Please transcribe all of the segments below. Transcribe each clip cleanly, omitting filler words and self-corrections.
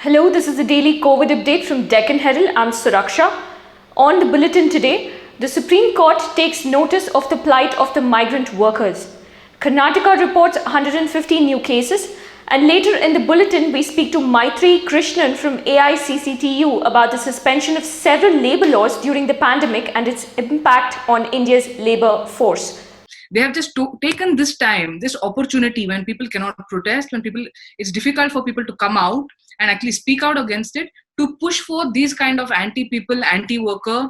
Hello, this is the daily COVID update from Deccan Herald. I'm Suraksha. On the bulletin today, the Supreme Court takes notice of the plight of the migrant workers. Karnataka reports 150 new cases, and later in the bulletin, we speak to Maitri Krishnan from AICCTU about the suspension of several labor laws during the pandemic and its impact on India's labor force. They have just taken this time, this opportunity when people cannot protest, it's difficult for people to come out and actually speak out against it, to push for these kind of anti-people, anti-worker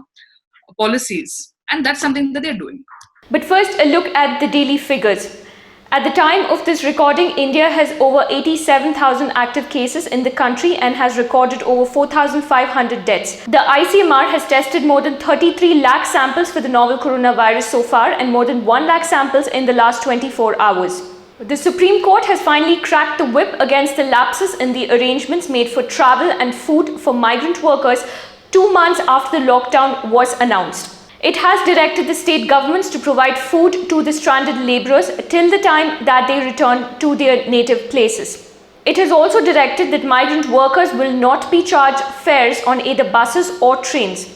policies. And that's something that they're doing. But first, a look at the daily figures. At the time of this recording, India has over 87,000 active cases in the country and has recorded over 4,500 deaths. The ICMR has tested more than 33 lakh samples for the novel coronavirus so far and more than 1 lakh samples in the last 24 hours. The Supreme Court has finally cracked the whip against the lapses in the arrangements made for travel and food for migrant workers 2 months after the lockdown was announced. It has directed the state governments to provide food to the stranded labourers till the time that they return to their native places. It has also directed that migrant workers will not be charged fares on either buses or trains.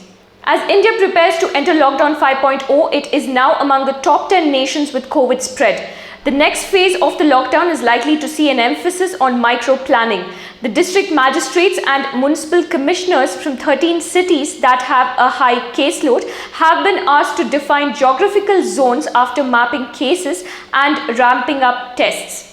As India prepares to enter Lockdown 5.0, it is now among the top 10 nations with COVID spread. The next phase of the lockdown is likely to see an emphasis on micro-planning. The district magistrates and municipal commissioners from 13 cities that have a high caseload have been asked to define geographical zones after mapping cases and ramping up tests.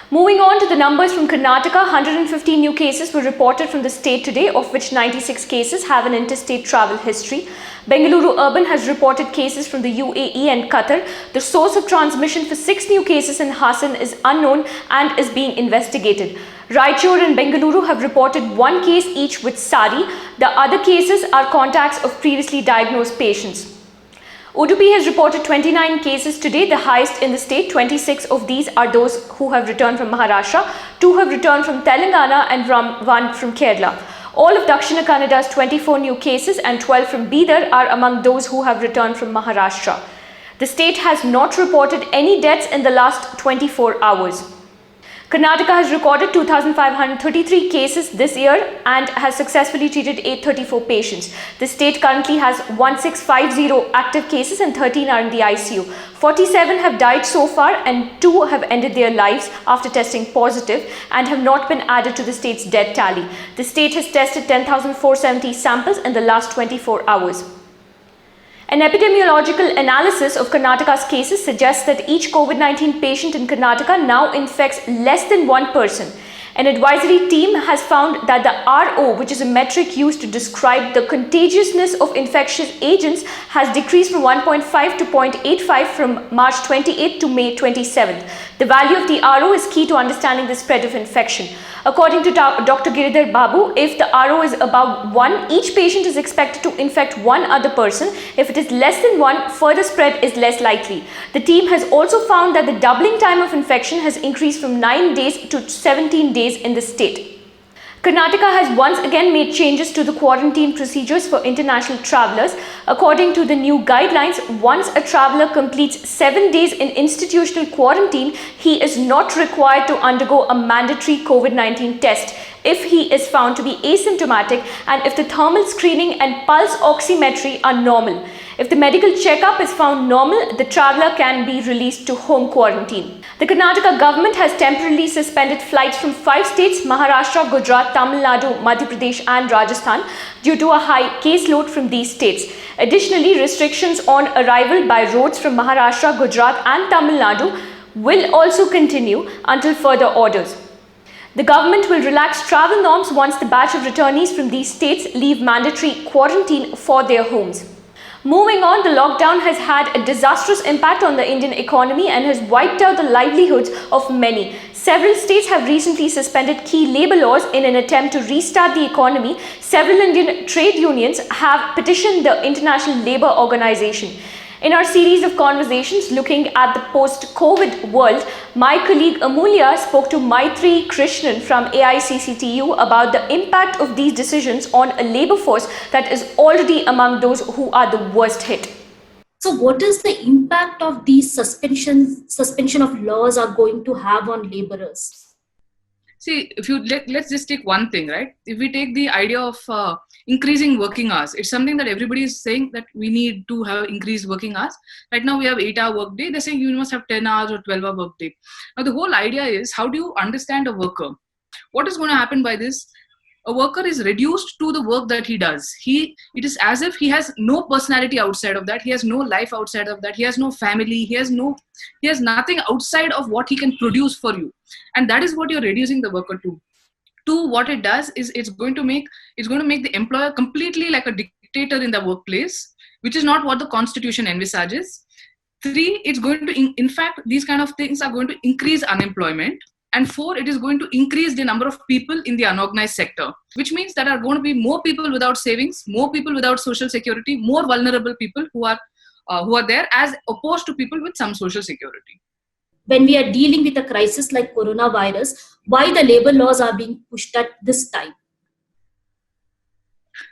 Moving on to the numbers from Karnataka, 150 new cases were reported from the state today, of which 96 cases have an interstate travel history. Bengaluru Urban has reported cases from the UAE and Qatar. The source of transmission for 6 new cases in Hassan is unknown and is being investigated. Raichur and Bengaluru have reported 1 case each with SARI. The other cases are contacts of previously diagnosed patients. Udupi has reported 29 cases today, the highest in the state. 26 of these are those who have returned from Maharashtra, 2 have returned from Telangana and 1 from Kerala. All of Dakshina Kannada's 24 new cases and 12 from Bidar are among those who have returned from Maharashtra. The state has not reported any deaths in the last 24 hours. Karnataka has recorded 2,533 cases this year and has successfully treated 834 patients. The state currently has 1650 active cases and 13 are in the ICU. 47 have died so far and 2 have ended their lives after testing positive and have not been added to the state's death tally. The state has tested 10,470 samples in the last 24 hours. An epidemiological analysis of Karnataka's cases suggests that each COVID-19 patient in Karnataka now infects less than 1 person. An advisory team has found that the RO, which is a metric used to describe the contagiousness of infectious agents, has decreased from 1.5 to 0.85 from March 28th to May 27th. The value of the RO is key to understanding the spread of infection. According to Dr. Giridhar Babu, if the RO is above 1, each patient is expected to infect 1 other person. If it is less than 1, further spread is less likely. The team has also found that the doubling time of infection has increased from 9 days to 17 days in the state. Karnataka has once again made changes to the quarantine procedures for international travellers. According to the new guidelines, once a traveller completes 7 days in institutional quarantine, he is not required to undergo a mandatory COVID-19 test if he is found to be asymptomatic and if the thermal screening and pulse oximetry are normal. If the medical checkup is found normal, the traveller can be released to home quarantine. The Karnataka government has temporarily suspended flights from 5 states, Maharashtra, Gujarat, Tamil Nadu, Madhya Pradesh and Rajasthan due to a high caseload from these states. Additionally, restrictions on arrival by roads from Maharashtra, Gujarat and Tamil Nadu will also continue until further orders. The government will relax travel norms once the batch of returnees from these states leave mandatory quarantine for their homes. Moving on, the lockdown has had a disastrous impact on the Indian economy and has wiped out the livelihoods of many. Several states have recently suspended key labour laws in an attempt to restart the economy. Several Indian trade unions have petitioned the International Labour Organization. In our series of conversations looking at the post-COVID world, my colleague Amulya spoke to Maitri Krishnan from AICCTU about the impact of these decisions on a labour force that is already among those who are the worst hit. So what is the impact of these suspension of laws are going to have on laborers? See, if you let's just take one thing, right? If we take the idea of increasing working hours, it's something that everybody is saying that we need to have increased working hours. Right now we have 8-hour workday. They're saying you must have 10 hours or 12-hour workday. Now the whole idea is, how do you understand a worker? What is going to happen by this? A worker is reduced to the work that he does. It is as if he has no personality outside of that. He has no life outside of that. He has no family. He has nothing outside of what he can produce for you. And that is what you're reducing the worker to. What it does is it's going to make the employer completely like a dictator in the workplace, which is not what the constitution envisages. 3, it's going to, in fact, these kind of things are going to increase unemployment. And 4, it is going to increase the number of people in the unorganized sector, which means that are going to be more people without savings, more people without social security, more vulnerable people who are there, as opposed to people with some social security. When we are dealing with a crisis like coronavirus, why the labor laws are being pushed at this time?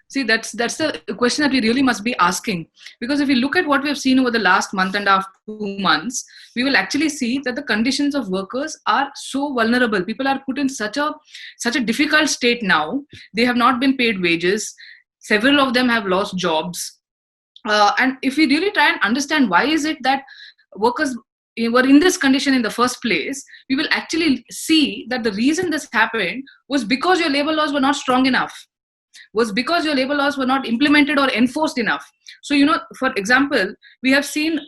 See, that's the question that we really must be asking. Because if we look at what we have seen over the last month and a half, 2 months, we will actually see that the conditions of workers are so vulnerable. People are put in such a difficult state now. They have not been paid wages. Several of them have lost jobs. And if we really try and understand why is it that workers were in this condition in the first place, we will actually see that the reason this happened was because your labor laws were not strong enough. Was because your labor laws were not implemented or enforced enough. So, for example, we have seen,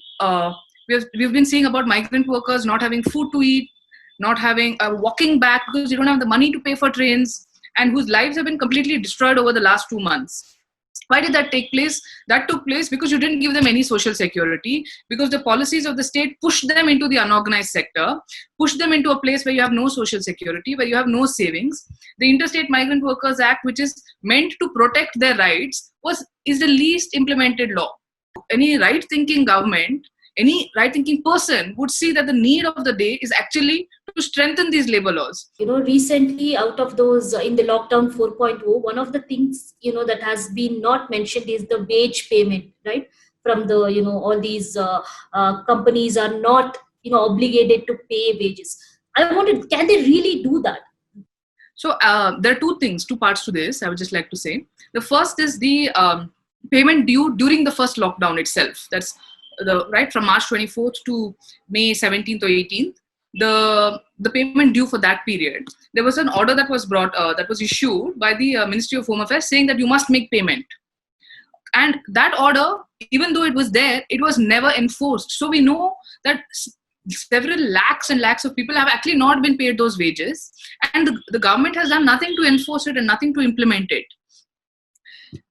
we've been seeing about migrant workers not having food to eat, not having walking back because you don't have the money to pay for trains, and whose lives have been completely destroyed over the last 2 months. Why did that take place? That took place because you didn't give them any social security, because the policies of the state pushed them into the unorganized sector, pushed them into a place where you have no social security, where you have no savings. The Interstate Migrant Workers Act, which is meant to protect their rights, is the least implemented law. Any right-thinking government, any right-thinking person would see that the need of the day is actually to strengthen these labor laws. Recently, out of those in the lockdown 4.0, one of the things, that has been not mentioned is the wage payment, right? From the, all these companies are not, obligated to pay wages. I wanted, can they really do that? So there are two parts to this, I would just like to say. The first is the payment due during the first lockdown itself. That's from March 24th to May 17th or 18th. The payment due for that period, there was an order that was issued by the Ministry of Home Affairs saying that you must make payment. And that order, even though it was there, it was never enforced. So we know that several lakhs and lakhs of people have actually not been paid those wages, and the government has done nothing to enforce it and nothing to implement it.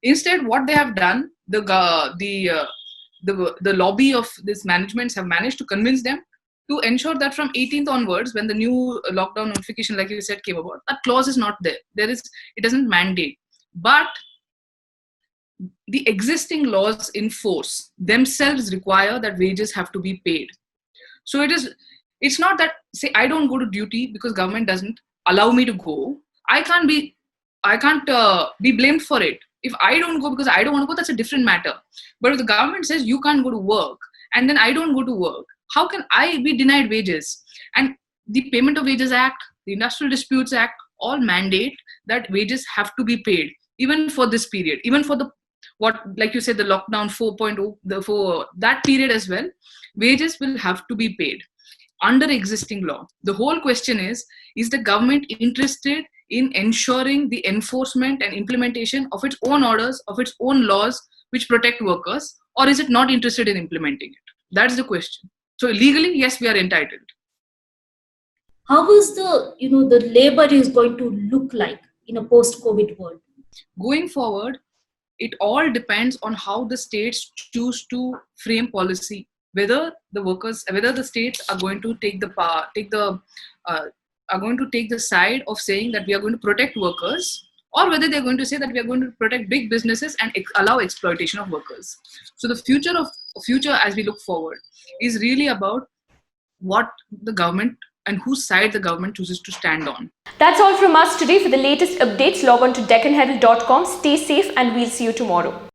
Instead, what they have done, the lobby of these managements have managed to convince them to ensure that from 18th onwards, when the new lockdown notification, like you said, came about, that clause is not there. It doesn't mandate. But the existing laws in force themselves require that wages have to be paid. So it's not that, say, I don't go to duty because government doesn't allow me to go. I can't be blamed for it. If I don't go because I don't want to go, that's a different matter. But if the government says you can't go to work and then I don't go to work, how can I be denied wages? And the Payment of Wages Act, the Industrial Disputes Act, all mandate that wages have to be paid, even for this period, even for like you said, the lockdown 4.0, for that period as well, wages will have to be paid under existing law. The whole question is the government interested in ensuring the enforcement and implementation of its own orders, of its own laws, which protect workers, or is it not interested in implementing it? That's the question. So legally, yes, we are entitled. How is the labor is going to look like in a post-COVID world? Going forward, it all depends on how the states choose to frame policy. Whether the states are going to take the side of saying that we are going to protect workers, or whether they're going to say that we are going to protect big businesses and allow exploitation of workers. So the future as we look forward is really about what the government and whose side the government chooses to stand on. That's all from us today. For the latest updates, log on to DeccanHerald.com. Stay safe and we'll see you tomorrow.